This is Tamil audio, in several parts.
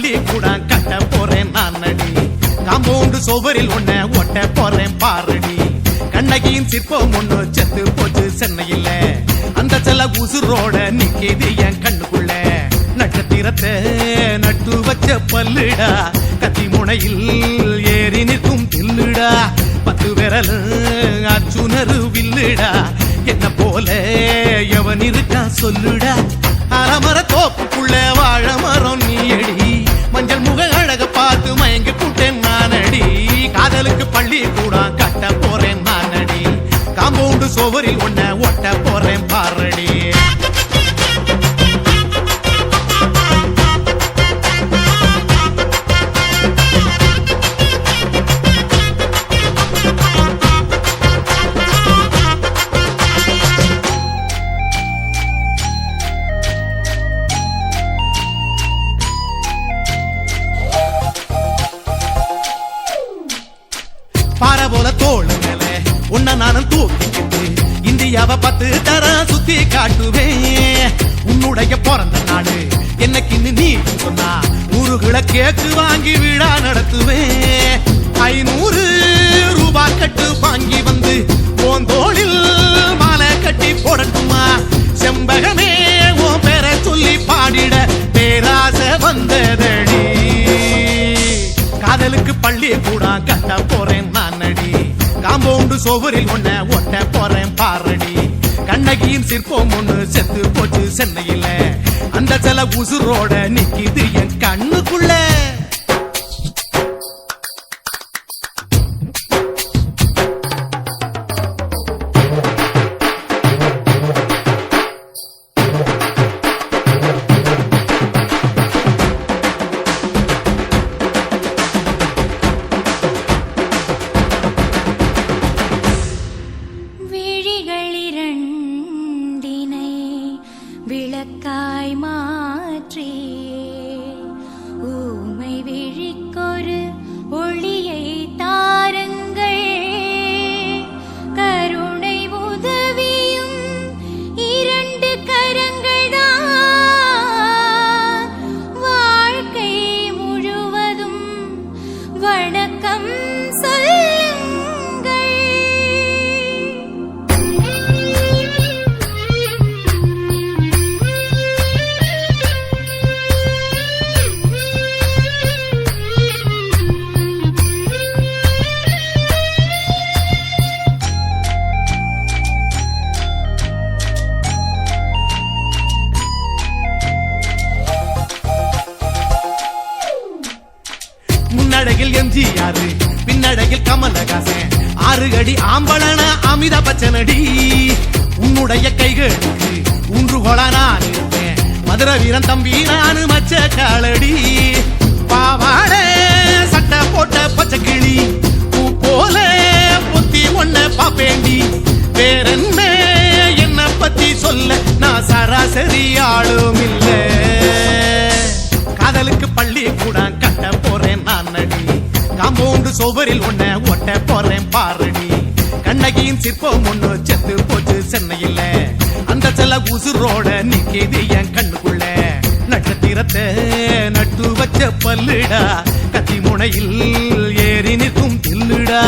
பள்ளி கூட கட்ட போறேன் நான் அடி. காம்பவுண்டு சுவரில் ஒன்ன ஒட்ட போறேன் பாரடி. கண்ணகியின் சிற்பம் ஒண்ணு செத்து போச்சு சென்னையில. அந்த செல்ல உசுரோட நிக்கிது என் கண்ணுக்குள்ள. நட்சத்திரத்தை நட்டு வச்ச பல்லுடா, கத்தி முனையில் ஏறி நிற்கும் தில்லுடா. 10 விரல் அச்சுணரு வில்லுடா, என்ன போல எவன் இருக்கா சொல்லுடா. அலமர தோப்புக்குள்ள வாழ மரம் நீயடி. மஞ்சள் முக அழக பார்த்து மயங்கி கூட்டேன் நானடி. காதலுக்கு பள்ளி கூட கட்ட போறேன் நானடி. காம்பவுண்டு சுவரில் ஒன்ன ஒட்ட போறேன் பாரடி. பாறை போல தோளு மேல உன்ன நானும் தூக்கிக்கிட்டு இந்தியாவை 10 தர சுத்தி காட்டுவேன். உன்னுடைய பிறந்த நாடு என்னைக்குன்னு நீ சொன்னா 100 கிலோ கேக்கு வாங்கி விழா நடத்துவேன். 500 ரூபாய் கட்டு வாங்கி வந்து போந்தோளில் மாலை கட்டி போடட்டுமா. செம்பகமே உன் பேரை சொல்லி பாடிட பேராசை வந்ததடி. காதலுக்கு பள்ளி கூட கட்ட போறேன் நானடி. காம்பவுண்டு சுவரில் ஒன்ன ஒட்ட போறேன் பாரடி. கண்ணகியின் சிற்பம் ஒண்ணு செத்து போச்சு சென்னையில. அந்த செல உசுரோட நிக்கிது என் கண்ணுக்குள்ள. விளக்காய் மாற்றி ஊமை விழிக்கொரு ஒளியை தாருங்கள். கருணை உதவியும் 2 கரங்கள் தான். வாழ்க்கை முழுவதும் வணக்கம் முன்னழகில் எம்ஜிஆர், பின்னழகில் கமலஹாசன், 6 அடி ஆம்பளன அமிதாப் பச்சனடி. உன்னுடைய கைகளுக்கு ஊன்றுகோலா நான் இருப்பேன். மதுரை வீரன் தம்பி நானு மச்ச காலடி. பாவாட சட்டை போட்ட பச்சை கிளி பூ போல பொத்தி ஒன்ன பாப்பேண்டி. வேறென்ன என்ன பத்தி சொல்ல நான் சராசரி ஆளும் இல்ல. காதலுக்கு பள்ளி கூட கட்ட போறேன் நானடி. காம்பவுண்டு சுவரில் ஒன்ன ஒட்ட போறேன் பாரடி. கண்ணகியின் சிற்பம் ஒண்ணு செத்து போச்சு சென்னையில. அந்த செல்ல உசுரோட நிக்கிது என் கண்ணுக்குள்ள. நட்சத்திரத்தை நட்டு வச்ச பல்லுடா, கத்தி முனையில் ஏறி நிற்கும் தில்லுடா.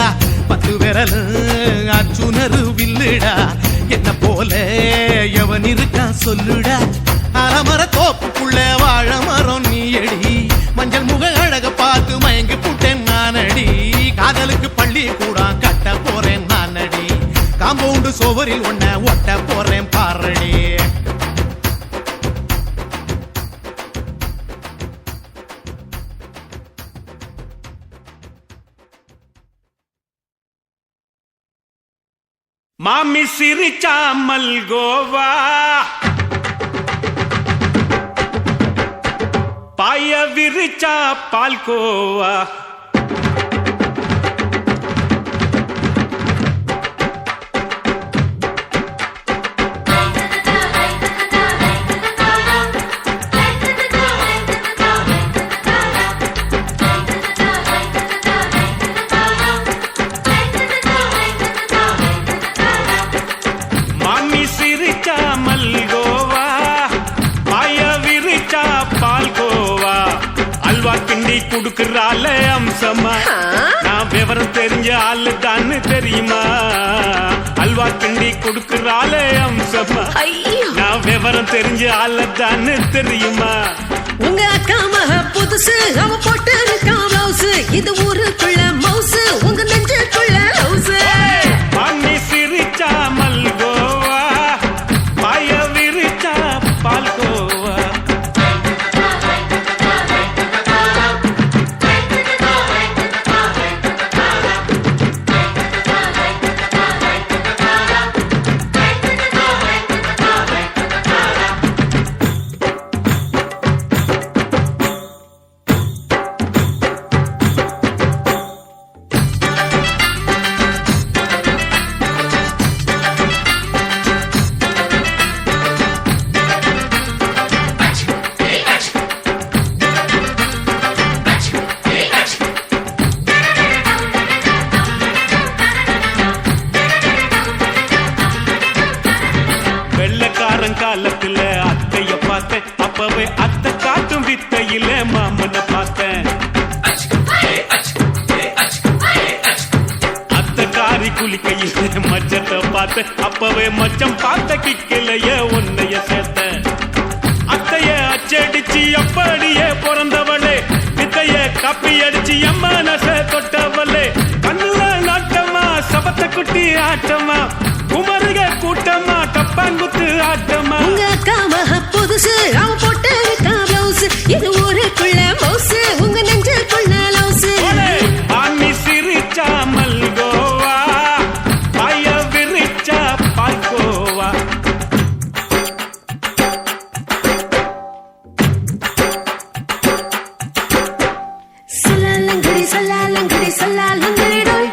10 விரல் அச்சுணரு வில்லுடா, என்ன போல எவன் இருக்கா சொல்லுடா. அலமர தோப்புக்குள்ள வாழ மரம் நீயடி. மஞ்சள் முக அழக பார்த்து மயங்கி புட்டேன் நானடி. காதலுக்கு பள்ளி கூட கட்ட போறேன் நானடி. காம்பவுண்டு சுவரில் ஒன்ன ஒட்ட போறேன் பாரடி. மாமி சிரிச்சா மல்கோவா, பாய விரிச்சா பால்கோவா. குடுக்கறால அம்சமா நான் விவரம் தெரிஞ்ச ஆளு தான்னு தெரியுமா அல்வா கிண்டி குடுக்கறால அம்சமா நான் விவரம் தெரிஞ்ச ஆளு தான்னு தெரியுமா உங்க அக்கா மக புதுசு அவ போட்டு இருக்கா பிளவுஸ் இது ஊருக்குள்ள மவுசு உங்க நெஞ்சுக்குள்ள ஹவுஸ் மாமி சிரிச்சா மல்கோவா பாய விரிச்சா பால்கோவா காலத்துல அத்தைய பார்த்தேன் அப்பவே அத்தை காட்டும் வித்தையில மாமனை பார்த்தேன் அத்தை காரி குளிக்கையில மச்சத்தை பார்த்தேன் அப்பவே மச்சம் பார்த்த கிக்கலைய உன்னைய சேர்த்தேன் அத்தைய அச்சடிச்சு அப்படியே பிறந்தவளே வித்தைய காப்பி அடிச்சு எம்மனச தொட்டவளே கண்ணுல நாட்டமா சபத்த குட்டி ஆட்டமா குமருக கூட்டமா டப்பாங்குத்து ஆட்டமா உங்க அக்கா மக புதுசு அவ போட்டு இருக்கா பிளவுஸ் இது ஊருக்குள்ள மவுசு உங்க நெஞ்சுக்குள்ள லவுஸ் ஆமி சிரிச்சா மல்கோவா பாய விரிச்சா பால்கோவா சல்லாலங்கடி சல்லாலங்கடி சல்லாலங்கடி டோய்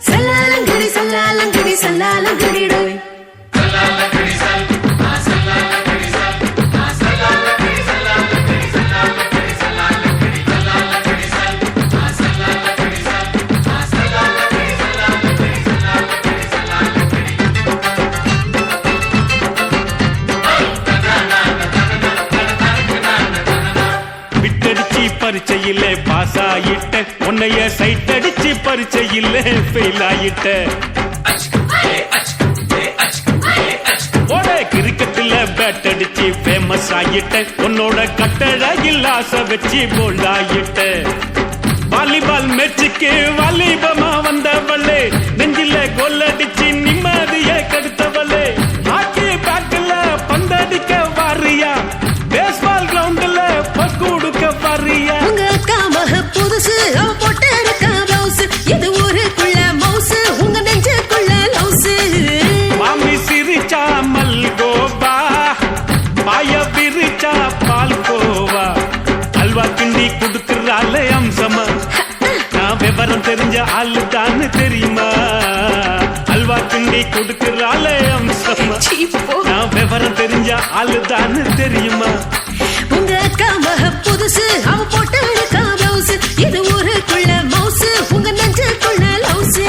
சல்லாலங்கடி சல்லாலங்கடி சல்லாலங்கடி டோய் பரீட்சையில பாஸ் ஆயிட்ட உன்னைய சைட் அடிச்சு பரீட்சையில ஃபெயில் ஆயிட்ட ஓட கிரிக்கெட்ல பேட் அடிச்சு ஃபேமஸ் ஆயிட்ட உன்னோட கட்டழகில் ஆசை வச்சு போல்ட் ஆயிட்ட வாலிபால் மேட்சுக்கு வாலிபமா வந்தவளே நெஞ்சில கோல் அடிச்சு நிம்மதிய கெடுத்தவளே ஹாக்கி பேட்ல பந்தடிக்க வாரியா பேஸ்பால் கிரவுண்ட்ல பஸ் கொடுக்க வாரியா உங்க அக்கா மக புதுசு அவ போட்டு இருக்கா பிளவுஸ் இது ஊருக்குள்ள மவுசு உங்க நெஞ்சுக்குள்ள லவுஸ் மாமி சிரிச்சா மல்கோவா பாய விரிச்சா பால்கோவா அல்வா கிண்டி குடுக்கறால அம்சமா நான் விவரம் தெரிஞ்ச ஆளு தான்னு தெரியுமா அல்வா கிண்டி குடுக்கறால அம்சமா நான் விவரம் தெரிஞ்ச ஆளு தான்னு தெரியுமா உங்க அக்கா மக புதுசு அவ போட்டு இருக்கா பிளவுஸ் இது ஊருக்குள்ள மவுசு உங்க நெஞ்சுக்குள்ள லவுஸ்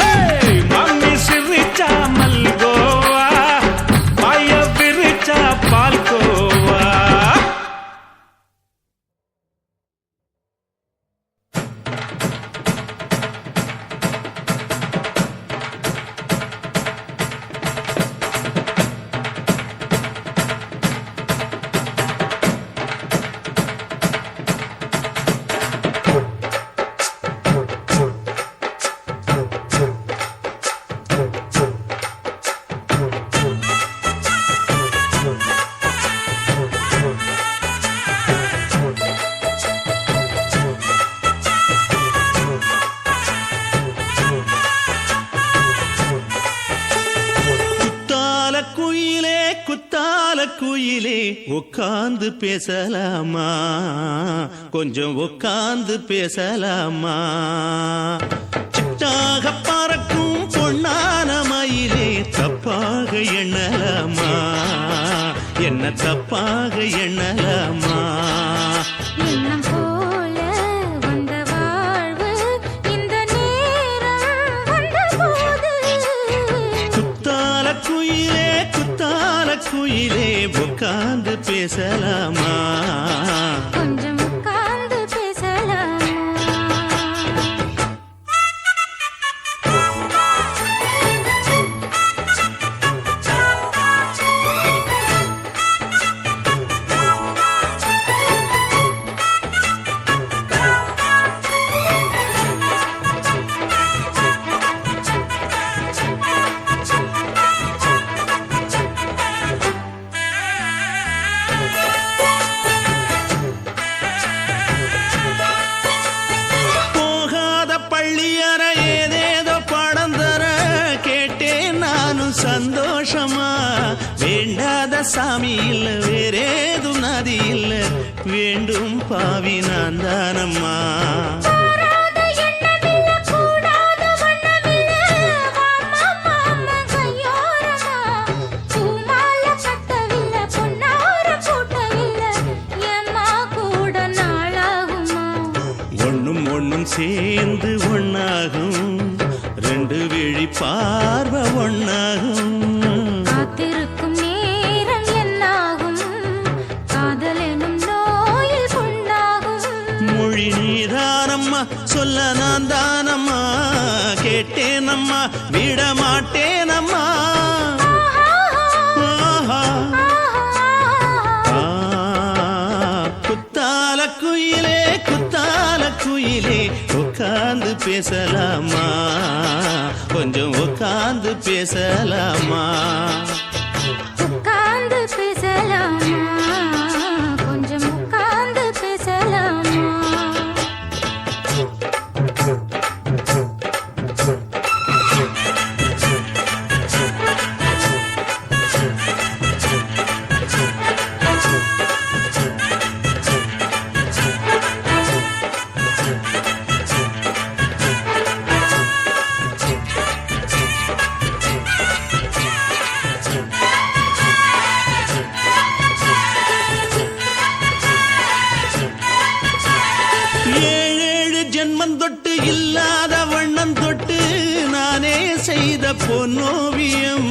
மாமி சிரிச்சா மல்கோவா பாய விரிச்சா பால்கோவா குயிலே உட்கார்ந்து பேசலாமா கொஞ்சம் உட்கார்ந்து பேசலாமா சிட்டாக பறக்கும் பொன்னான மயிலே தப்பாக எண்ணலாமா என்ன தப்பாக எண்ணலாமா எண்ணம் போல வந்த வாழ்வு இந்த நேரம் வந்தபோது குத்தால குயிலே உட்கார்ந்து பேசலாமா கொஞ்சம் உட்கார்ந்து பேசலாமா சாமி இல்ல வேறேதும் நதி இல்ல வேண்டும் பாவி நான் தானம்மா கூடாத எண்ணமில்ல, கூடாத வண்ணமில்ல, வாம்மா மாமா கையோரமா. பூமாலை கட்டவில்லை, பொன்னார பூட்டவில்லை, எம்மா கூட நாளாகுமா? ஒண்ணும் ஒண்ணும் சேர்ந்து ஒண்ணாகும் ரெண்டு விழி பார்வை ஒண்ணாகும் காத்திருக்கும் நேரம் என்னாகும்? காதல் எனும் நோயில் புண்ணாகும். மொழி நீதானம்மா சொல்ல நான் தானம்மா கேட்டேனம்மா விட மாட்டேனம்மா ஆஹா. ஆ, குத்தால குயிலே குத்தால குயிலே உட்கார்ந்து பேசலாமா கொஞ்சம் உட்கார்ந்து பேசலாமா உட்கார்ந்து பேசலாமா? கொஞ்சம் உட்கார்ந்து பேசலாமா? ஏழேழு ஜென்மம் தொட்டு இல்லாத வண்ணம் தொட்டு நானே செய்த பொன்னோவியம்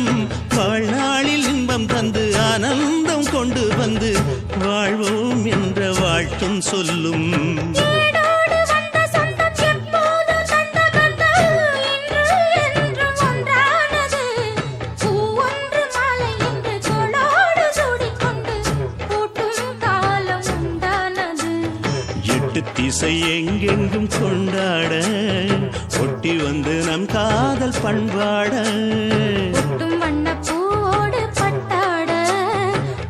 வாழ்நாளில் இன்பம் தந்து ஆனந்தம் கொண்டு வந்து வாழ்வோம் என்ற வாழ்த்தும் சொல்லும் ஏடோடு வந்த சொந்தம் எப்போதும் தந்த பந்தம் இன்று என்றும் ஒன்றானது. பூ ஒன்று மாலை என்று தோளோடு சூடிக்கொண்டு பூட்டும் காலம் உண்டானது. எட்டு திசை எங்கெங்கும் கொண்டாட ஒட்டி வந்து நம் காதல் பண்பாட ஒட்டும் வண்ணப் பூவோடு பட்டாட,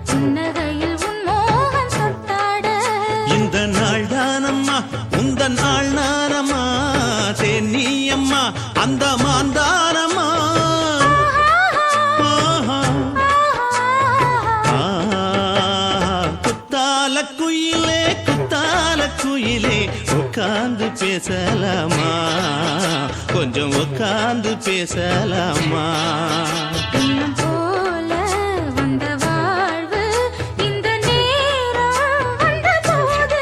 புன்னகையில் உன் மோகம் தொட்டாட. இந்த நாள் தானம்மா உந்த நாள் நானம்மா தென்னியம்மா அந்த மாந்தானம்மா ஆஹா. குத்தால குயிலே குத்தால குயிலே உட்கார்ந்து பேசலாமா கொஞ்சம் உட்கார்ந்து பேசலாமா எண்ணம் போல வந்த வாழ்வு இந்த நேரம் வந்தபோது.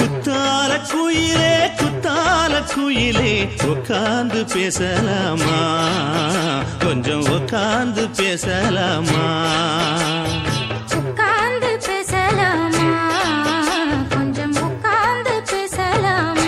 குத்தால குயிலே உட்கார்ந்து பேசலாமா கொஞ்சம் உட்கார்ந்து பேசலாமா உட்கார்ந்து பேசலாமா? கொஞ்சம் உட்கார்ந்து பேசலாமா?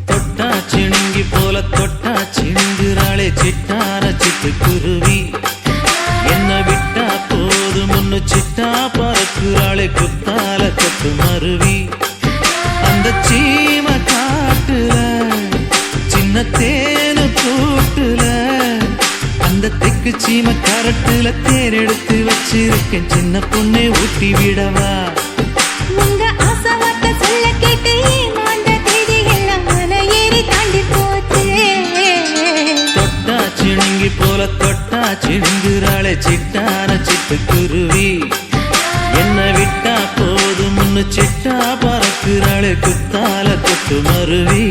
தொட்டா சிணுங்கி போல தொட்டா சிணுங்குறாளே சிட்டார சிட்டு குருவி என்ன விட்டா போதும் முன்னு சிட்டா பறக்குறாளே குத்தால கொத்து மருவி அந்த சீம காட்டுல சின்ன தேனு கூட்டுல அந்த தெக்கு சீம கரட்டுல தேர் எடுத்து வச்சிருக்கேன் சின்ன பொண்ணே ஊட்டி விடவா உங்க ஆசை வார்த்தை சொல்ல கேட்டு ஏமாந்த தேதி எல்லாம் மலை ஏறி தாண்டி போச்சு. தொட்டா சிணுங்கி போல தொட்டா சிணுங்குறாளே சிட்டார சிட்டு குருவி என்ன விட்டா போதும் முன்னு சிட்டா பறக்குறாளே குத்தால கொத்து மருவி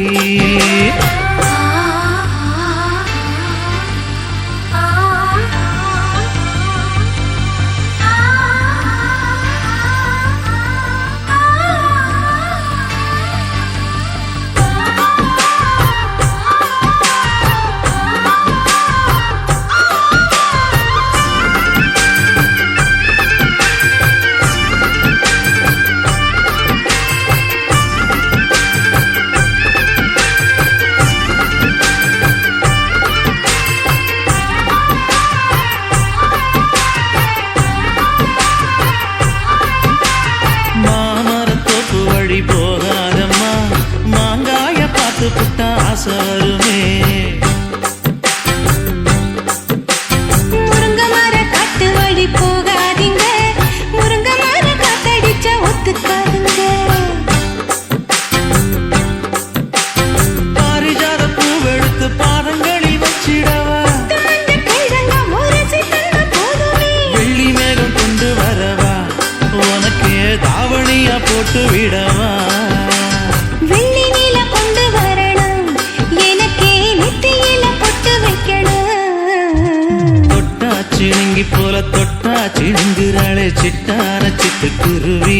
சிணுங்கி போல தொட்டா சிணுங்குறாளே சிட்டான சிட்டுக்குருவி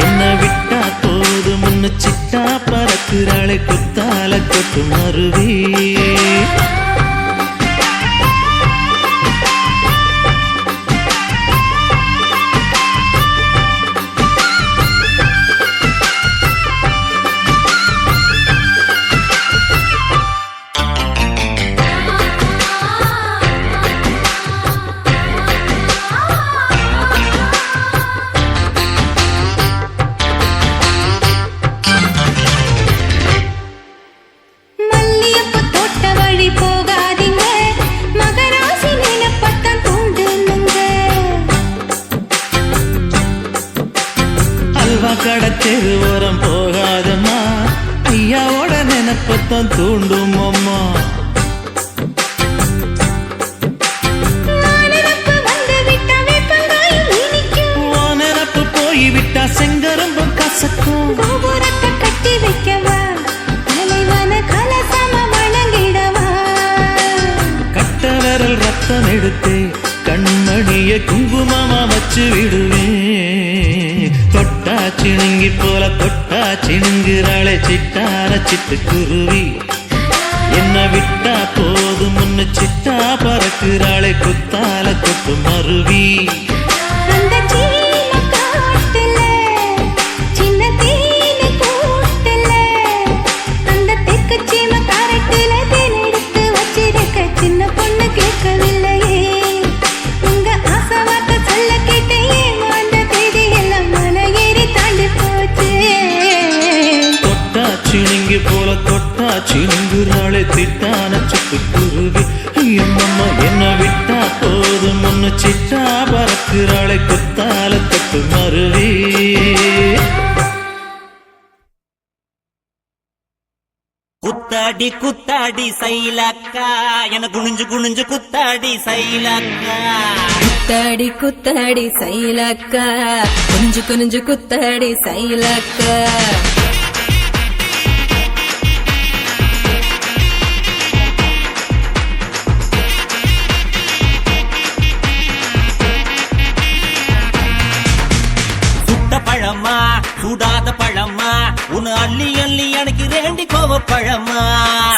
என்ன விட்டா போது முன்னு சிட்டா பறக்குறாளே குத்தால கொட்டு மருவி மல்லியப்பு தோட்ட வழி போகாதீங்க மகராசி நினைப்பத்தான் தூண்டுனுங்க அல்வா கடத்தெரு ஓரம் போகாதம்மா ஐயாவோட நினைப்பத்தான் தூண்டும் அம்மா நினப்பு வந்து விட்டா வேப்பங்காயும் இனிக்கும் உன் நினப்பு போய்விட்டா செங்கரும்பும் கசக்கும் கோபுரத்தை கட்டி வைக்கவா தலைவன கலசம வணங்கிடவா கட்ட விரல் ரத்தம் எடுத்து கண்மணிய குங்குமமா வச்சு விடுவேன் தொட்டா சிணுங்கி போல தொட்டா சிணுங்குறாளே சிட்டான சிட்டுக்குருவி என்ன விட்டா போது முன்னு சிட்டா பறக்குறாளே குத்தால கொட்டு மருவி அந்த சீன காட்டுல சின்ன தேனு கூட்டுல அந்த தெற்கு சீம காரட்டுல தேன் எடுத்து வச்சிருக்க சின்ன பொண்ணு கேட்கவில்லையே உங்க ஆசை வார்த்தை சொல்ல கேட்டேன் ஏமாந்த தேதி எல்லாம் மலை ஏறி தாண்டி போச்சு தொட்டா சிணுங்கி போல தொட்டா சிணுங்குறாளே திட்டான சிட்டுக்குருவி அம்மம்மா என்ன விட்டா போதும் முன்னு சிட்டா பறக்குறாளே குத்தால கொட்டு மருவி குத்தாடி குத்தாடி சைலக்கா என குனிஞ்சு குனிஞ்சு குத்தாடி சைலக்கா குத்தாடி குத்தாடி சைலக்கா குனிஞ்சு குனிஞ்சு குத்தாடி சைலக்கா சுட்ட பழமா சுடாத பழமா உன் அள்ளி அள்ளி எனக்கு ரெண்டி கோவ பழமா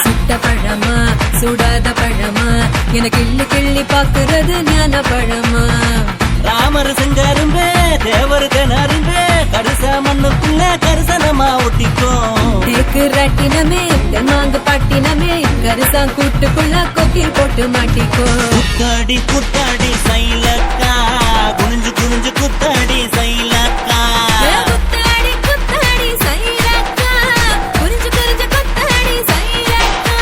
சுட்ட பழமா சுடாத பழமா எனக்கு கிள்ளி கிள்ளி பாக்குறது ஞான பழமா ராமர் செஞ்சரும்பே தேவர் திணறும்பே கருச மண்ணுக்குள்ள கரிசனமா ஒட்டிக்கும் தேக்கு ராட்டினமே தெம்மாங்கு பாட்டினமே கரிசாங் கூட்டுக்குள்ள கொக்கில் போட்டு மாட்டிக்கோ குத்தாடி குத்தாடி சைலக்கா குனிஞ்சு குனிஞ்சு குத்தாடி சைலக்கா குத்தாடி குத்தாடி சைலக்கா குறிஞ்சு குறிஞ்சு குத்தாடி சைலக்கா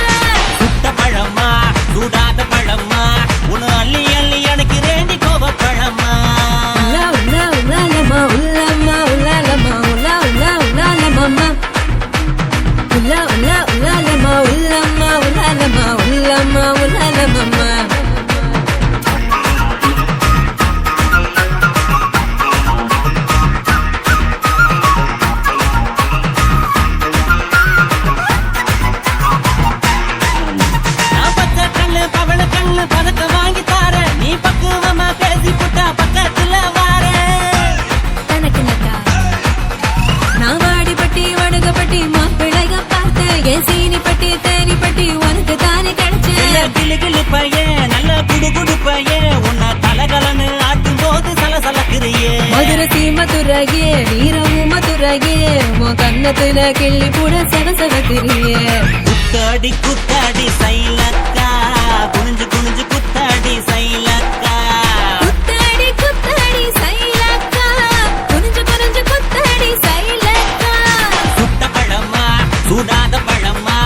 சுட்ட பழமா சுடாத பழமா உன் அள்ளி அள்ளி எனக்கு ரெண்டி கோவ பழமா உலா உலா உலாலமா உலாமா உலாலமா உலா உலா உலாலமா உலா உலா உலாலமா உலாமா உலாலமா உலாமா உலாலமா நான் பச்சை கண்ணு பவள கண்ணு பதக்க வாங்கி தார நீ பக்குவமா பேசி புட்டா பக்கத்துல வார தனக்கு நக்கா நான் வாடிப்பட்டி வடுகப்பட்டி மாப்பிள்ளைக பார்த்தேன் என் சீனிப்பட்டி தேனிப்பட்டி உனக்கு தானே கிடைச்சேன் கிளு கிளு பையன் நல்ல குடு குடு பையன் உன்னை கலகலன்னு ஆட்டும் போது சலசலக்கிறியே மதுரை மதுரையே வீரமும் மதுரையே உன் கண்ணத்துல கிள்ளி கூட சரசரக்கிறியே குத்தாடி குத்தாடி சைலக்கா குனிஞ்சு குனிஞ்சு குத்தாடி சைலக்கா குத்தாடி குத்தாடி சைலக்கா குனிஞ்சு குனிஞ்சு குத்தாடி சைலக்கா சுட்ட பழமா சுடாத பழமா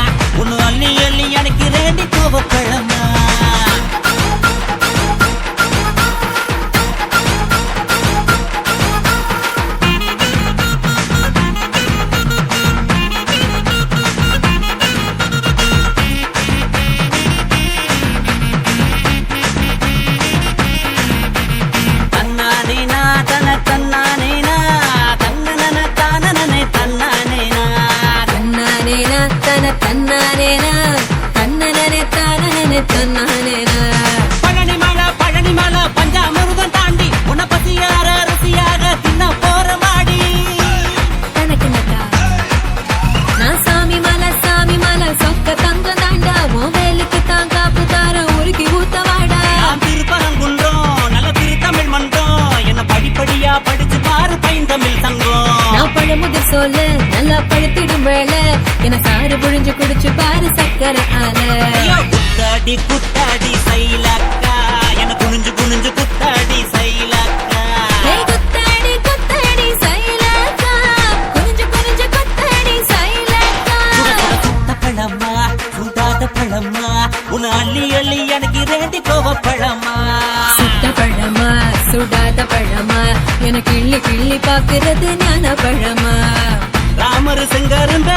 உன்னு அள்ளி அள்ளி எனக்கு ரெண்டி கோவ பழமா போல நல்லா பழுத்திடும் வேலை என சாறு புழிஞ்சு குடிச்சு பாரு சக்கரை ஆல குத்தாடி குத்தாடி சைலக்கா என குனிஞ்சு குனிஞ்சு குத்தாடி சைலக்கா குத்தாடி குத்தாடி சைலக்கா குனிஞ்சு குனிஞ்சு குத்தாடி சைலக்கா சுத்த பழமா சுடாத பழமா உன் அள்ளி அள்ளி எனக்கு ரெண்டு கோவ பழமா சுட்ட பழமா சுடாத பழமா எனக்கு கிள்ளி கிள்ளி பாக்குறது ஞான பழமா ராமர் செங்கருந்த